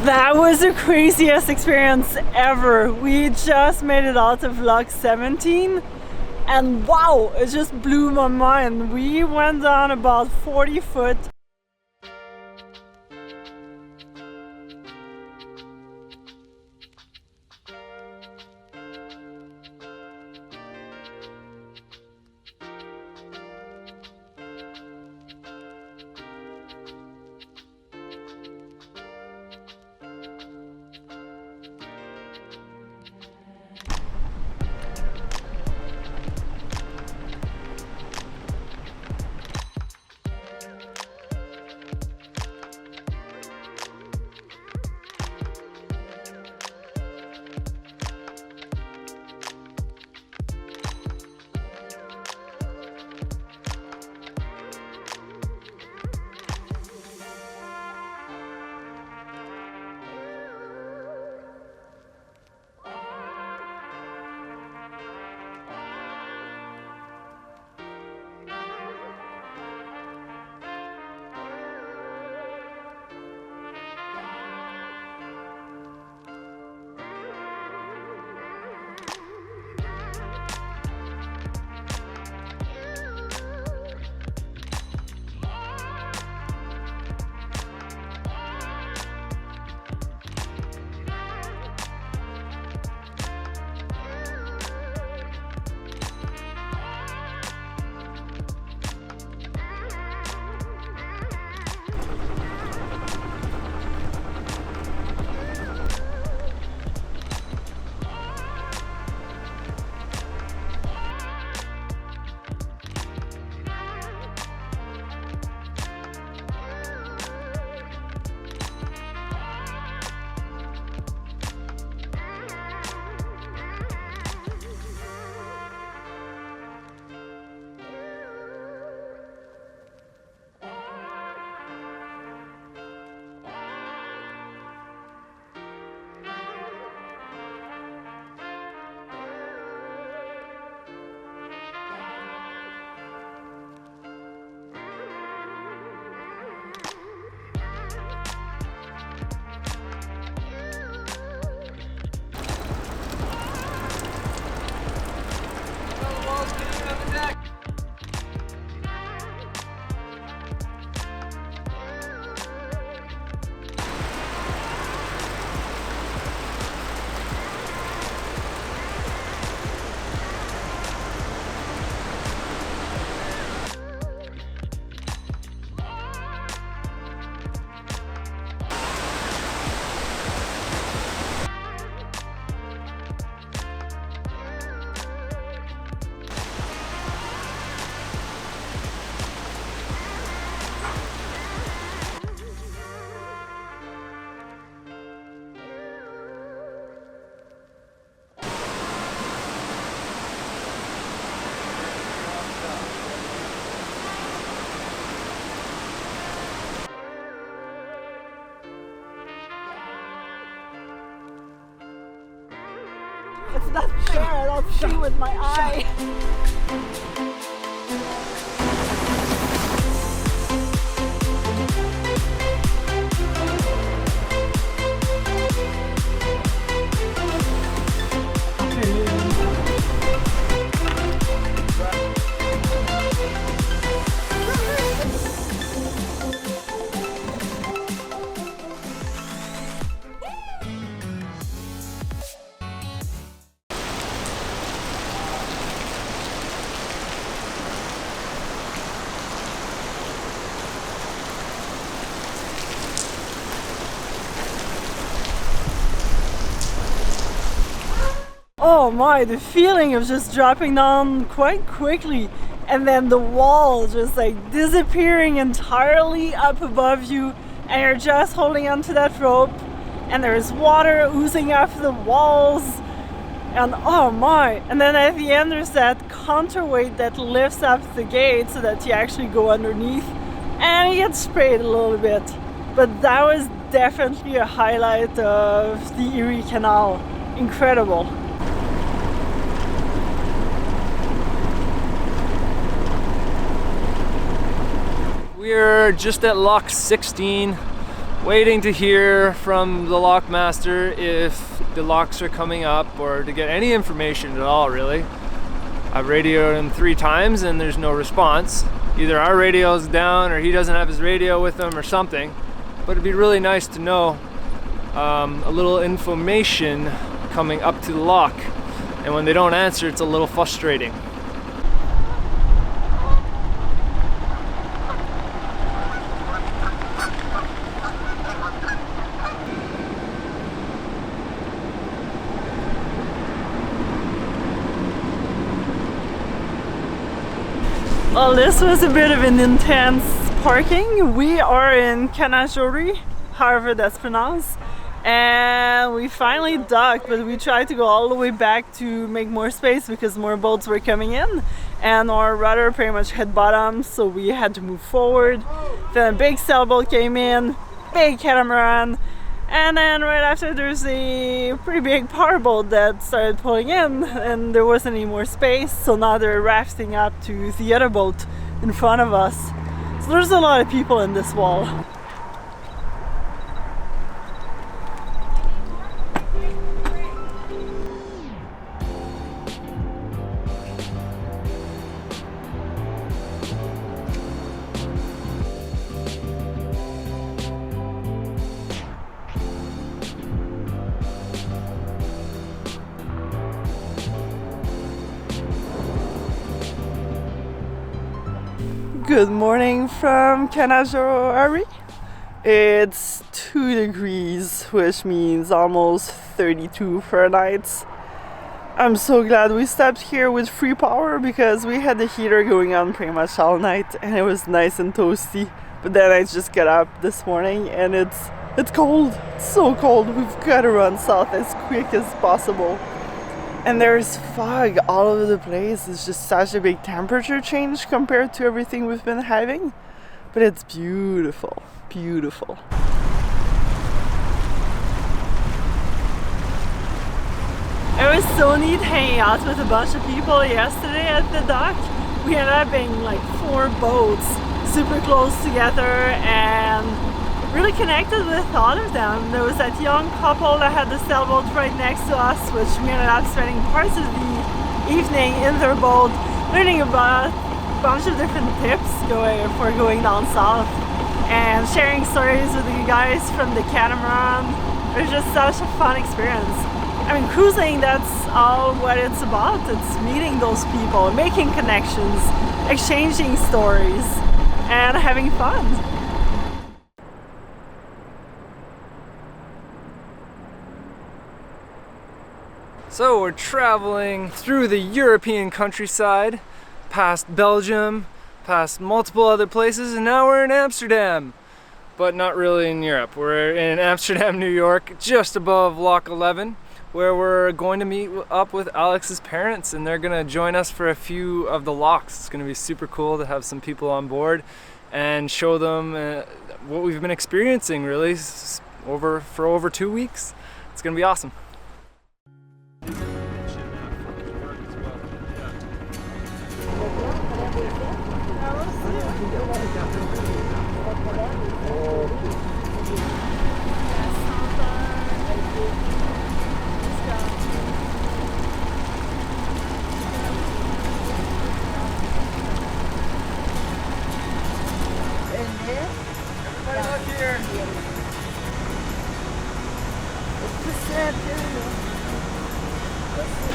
That was the craziest experience ever. We just made it out of Lock 17 and wow, it just blew my mind. We went down about 40 foot. It's not fair, I don't see with my eye. Oh my, the feeling of just dropping down quite quickly and then the wall just like disappearing entirely up above you and you're just holding onto that rope and there's water oozing off the walls and oh my, and then at the end there's that counterweight that lifts up the gate so that you actually go underneath and you get sprayed a little bit. But that was definitely a highlight of the Erie Canal. Incredible. We're just at Lock 16. waiting to hear from the lockmaster if the locks are coming up or to get any information at all, really. I've radioed him 3 times and there's no response. Either our radio's down or he doesn't have his radio with him or something. But it'd be really nice to know a little information coming up to the lock. And when they don't answer, it's a little frustrating. Well, this was a bit of an intense parking. We are in Canal, however that's pronounced, and we finally docked, but we tried to go all the way back to make more space because more boats were coming in and our rudder pretty much hit bottom, so we had to move forward. Then a big sailboat came in, big catamaran, and then right after there's a pretty big powerboat that started pulling in and there wasn't any more space, so now they're rafting up to the other boat in front of us. So there's a lot of people in this wall. Good morning from Canal. It's 2 degrees, which means almost 32 Fahrenheit. I'm so glad we stopped here with free power because we had the heater going on pretty much all night and it was nice and toasty. But then I just got up this morning and it's cold. It's so cold. We've got to run south as quick as possible. And there's fog all over the place. It's just such a big temperature change compared to everything we've been having. But it's beautiful, beautiful. It was so neat hanging out with a bunch of people yesterday at the dock. We ended up being like 4 boats, super close together and really connected with all of them. There was that young couple that had the sailboat right next to us, which we ended up spending parts of the evening in their boat, learning about a bunch of different tips for going down south and sharing stories with you guys from the catamaran. It was just such a fun experience. I mean, cruising, that's all what it's about. It's meeting those people, making connections, exchanging stories, and having fun. So we're traveling through the European countryside, past Belgium, past multiple other places, and now we're in Amsterdam. But not really in Europe. We're in Amsterdam, New York, just above Lock 11, where we're going to meet up with Alex's parents, and they're gonna join us for a few of the locks. It's gonna be super cool to have some people on board and show them what we've been experiencing really for over 2 weeks. It's gonna be awesome.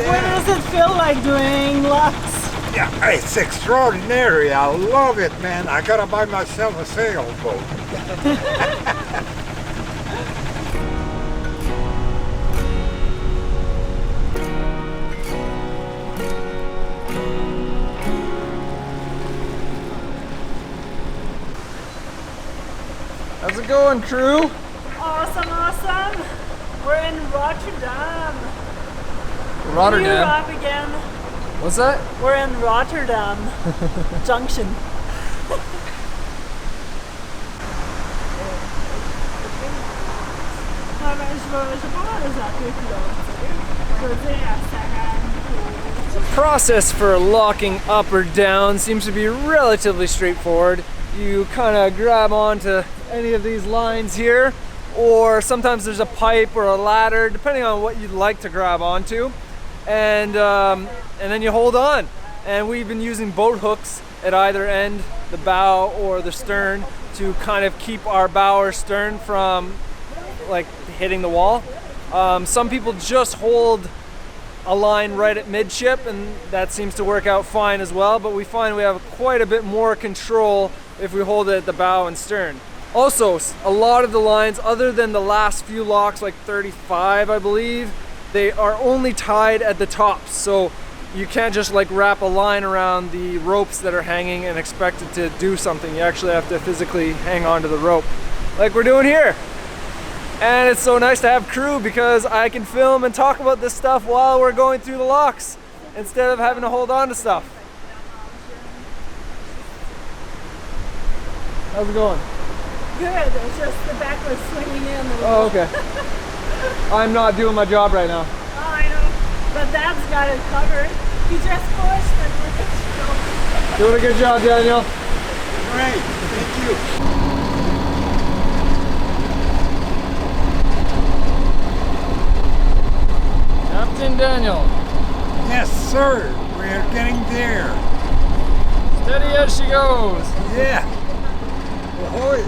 What does it feel like doing locks? Yeah, it's extraordinary. I love it, man. I gotta buy myself a sailboat. How's it going, crew? Awesome, awesome. We're in Rotterdam. Rotterdam. Europe again. What's that? We're in Rotterdam Junction. The process for locking up or down seems to be relatively straightforward. You kind of grab onto any of these lines here or sometimes there's a pipe or a ladder, depending on what you'd like to grab onto, and then you hold on. And we've been using boat hooks at either end, the bow or the stern, to kind of keep our bow or stern from like hitting the wall. Some people just hold a line right at midship, and that seems to work out fine as well, but we find we have quite a bit more control if we hold it at the bow and stern. Also, a lot of the lines, other than the last few locks, like 35 I believe, they are only tied at the tops, so you can't just like wrap a line around the ropes that are hanging and expect it to do something. You actually have to physically hang on to the rope, like we're doing here. And it's so nice to have crew because I can film and talk about this stuff while we're going through the locks instead of having to hold on to stuff. How's it going? Good, it's just the back was swinging in. Oh, okay. I'm not doing my job right now. Oh, I know. But Dad's got it covered. He just pushed and we're good to go. Doing a good job, Daniel. Great, thank you. Captain Daniel. Yes, sir. We're getting there. Steady as she goes. Yeah. Ahoy.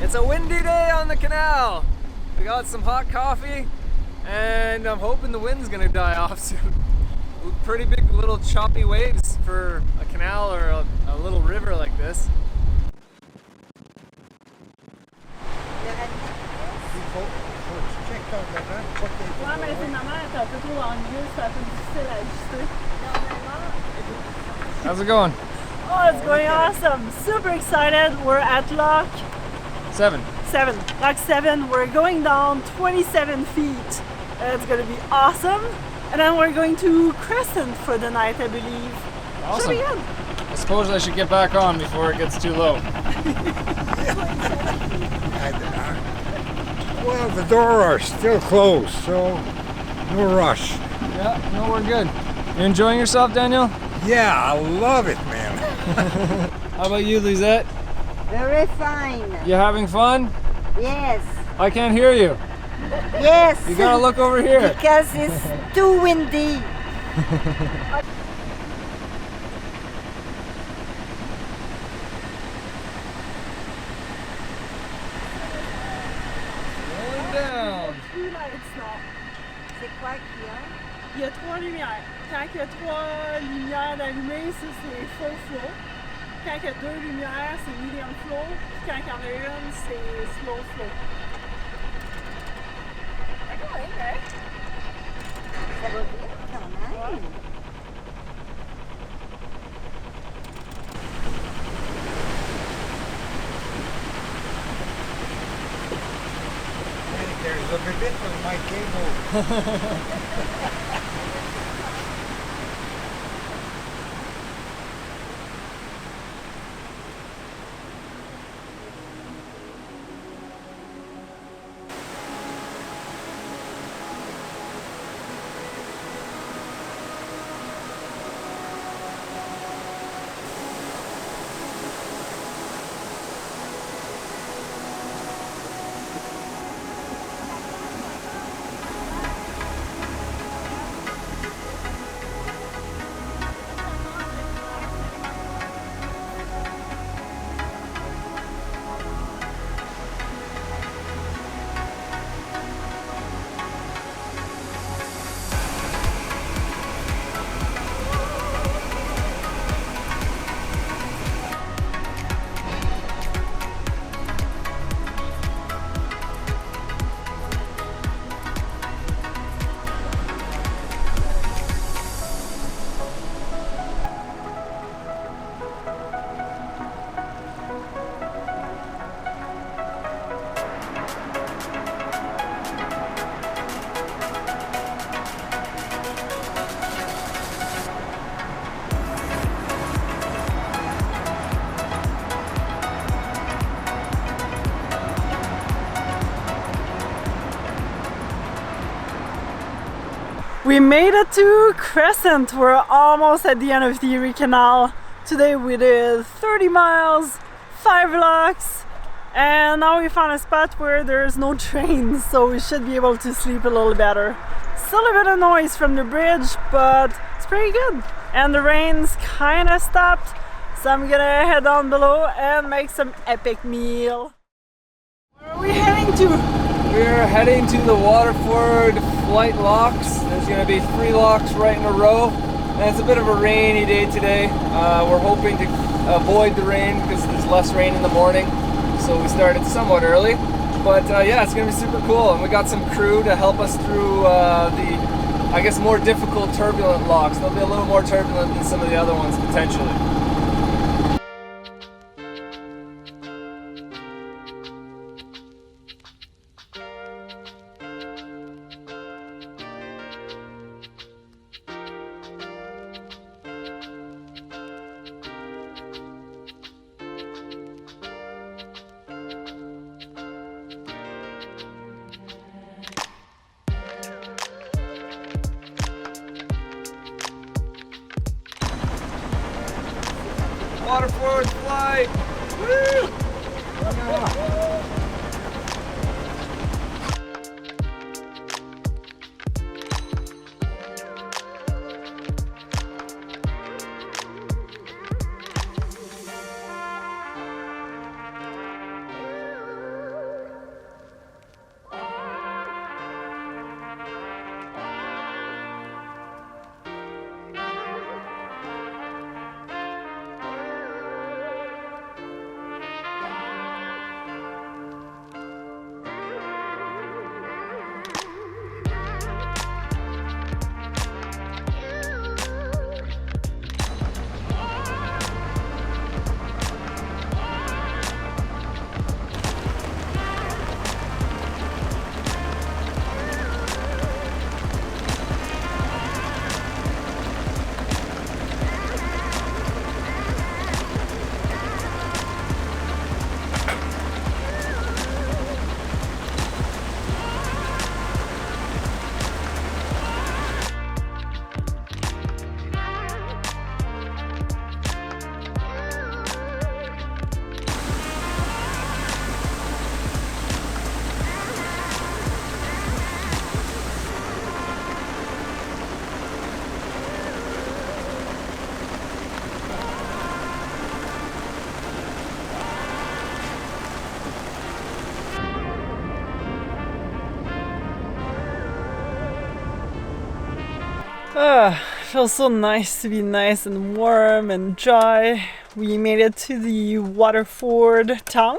It's a windy day on the canal. We got some hot coffee, and I'm hoping the wind's gonna die off soon. Pretty big little choppy waves for a canal or a little river like this. Ouais, mais c'est normal, c'est un peu trop ennuyeux, c'est un peu difficile à ajuster. How's it going? Oh, it's going awesome. Super excited. We're at lock 7. 7. Lock 7. We're going down 27 feet. It's going to be awesome. And then we're going to Crescent for the night, I believe. Awesome. Should be good. I suppose I should get back on before it gets too low. Well, the doors are still closed, so no rush. Yeah, no, we're good. You enjoying yourself, Daniel? Yeah, I love it, man. How about you, Lisette? Very fine. You having fun? Yes. I can't hear you. Yes. You gotta look over here. Because it's too windy. Rolling down. C'est quoi qu'il y a? Il y a 3 lumières. Quand il y a 3 lumières d'allumées, ça c'est full flow. Quand il y a 2 lumières, c'est medium flow. Puis quand il y en a une, c'est slow flow. Ça va vite quand même. There's a bit of my cable. We made it to Crescent. We're almost at the end of the Erie Canal. Today we did 30 miles, 5 locks, and now we found a spot where there's no trains, so we should be able to sleep a little better. Still a bit of noise from the bridge, but it's pretty good. And the rain's kinda stopped, so I'm gonna head down below and make some epic meal. Where are we heading to? We're heading to the Waterford Flight Locks. There's going to be 3 locks right in a row, and it's a bit of a rainy day today. We're hoping to avoid the rain because there's less rain in the morning, so we started somewhat early. But yeah, it's going to be super cool, and we got some crew to help us through the, I guess, more difficult turbulent locks. They'll be a little more turbulent than some of the other ones potentially. Waterford Flight! Woo! Feels so nice to be nice and warm and dry. We made it to the Waterford town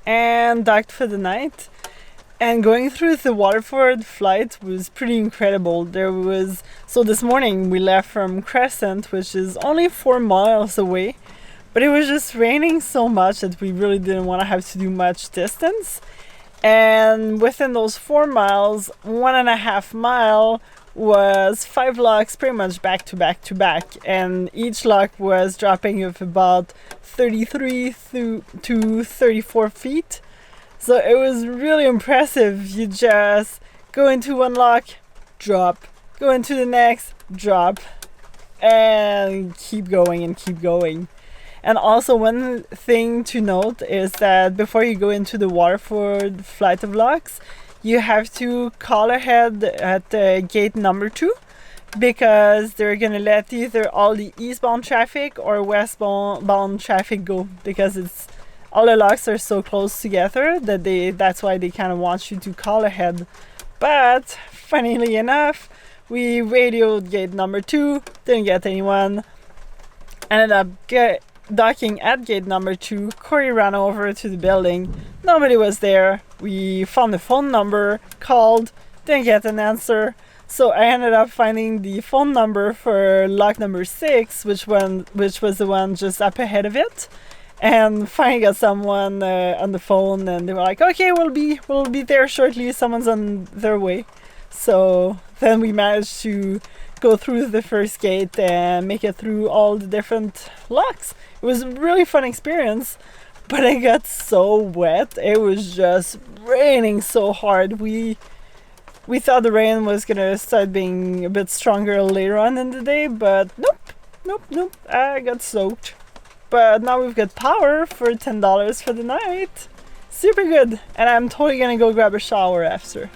and docked for the night. And going through the Waterford flight was pretty incredible. So this morning we left from Crescent, which is only 4 miles away, but it was just raining so much that we really didn't want to have to do much distance. And within those 4 miles, 1.5 mile was 5 locks pretty much back to back to back, and each lock was dropping of about 33 to 34 feet. So it was really impressive. You just go into one lock, drop, go into the next, drop, and keep going and keep going. And also one thing to note is that before you go into the Waterford Flight of Locks, you have to call ahead at gate number 2, because they're gonna let either all the eastbound traffic or westbound traffic go, because all the locks are so close together that that's why they kind of want you to call ahead. But funnily enough, we radioed gate number 2, didn't get anyone, ended up docking at gate number 2. Corey ran over to the building, nobody was there. We found the phone number, called, didn't get an answer, so I ended up finding the phone number for lock number 6, which was the one just up ahead of it, and finally got someone on the phone, and they were like, okay, we'll be there shortly, someone's on their way. So then we managed to go through the first gate and make it through all the different locks. It was a really fun experience, but I got so wet. It was just raining so hard. We thought the rain was gonna start being a bit stronger later on in the day, but nope. I got soaked. But now we've got power for $10 for the night. Super good. And I'm totally gonna go grab a shower after.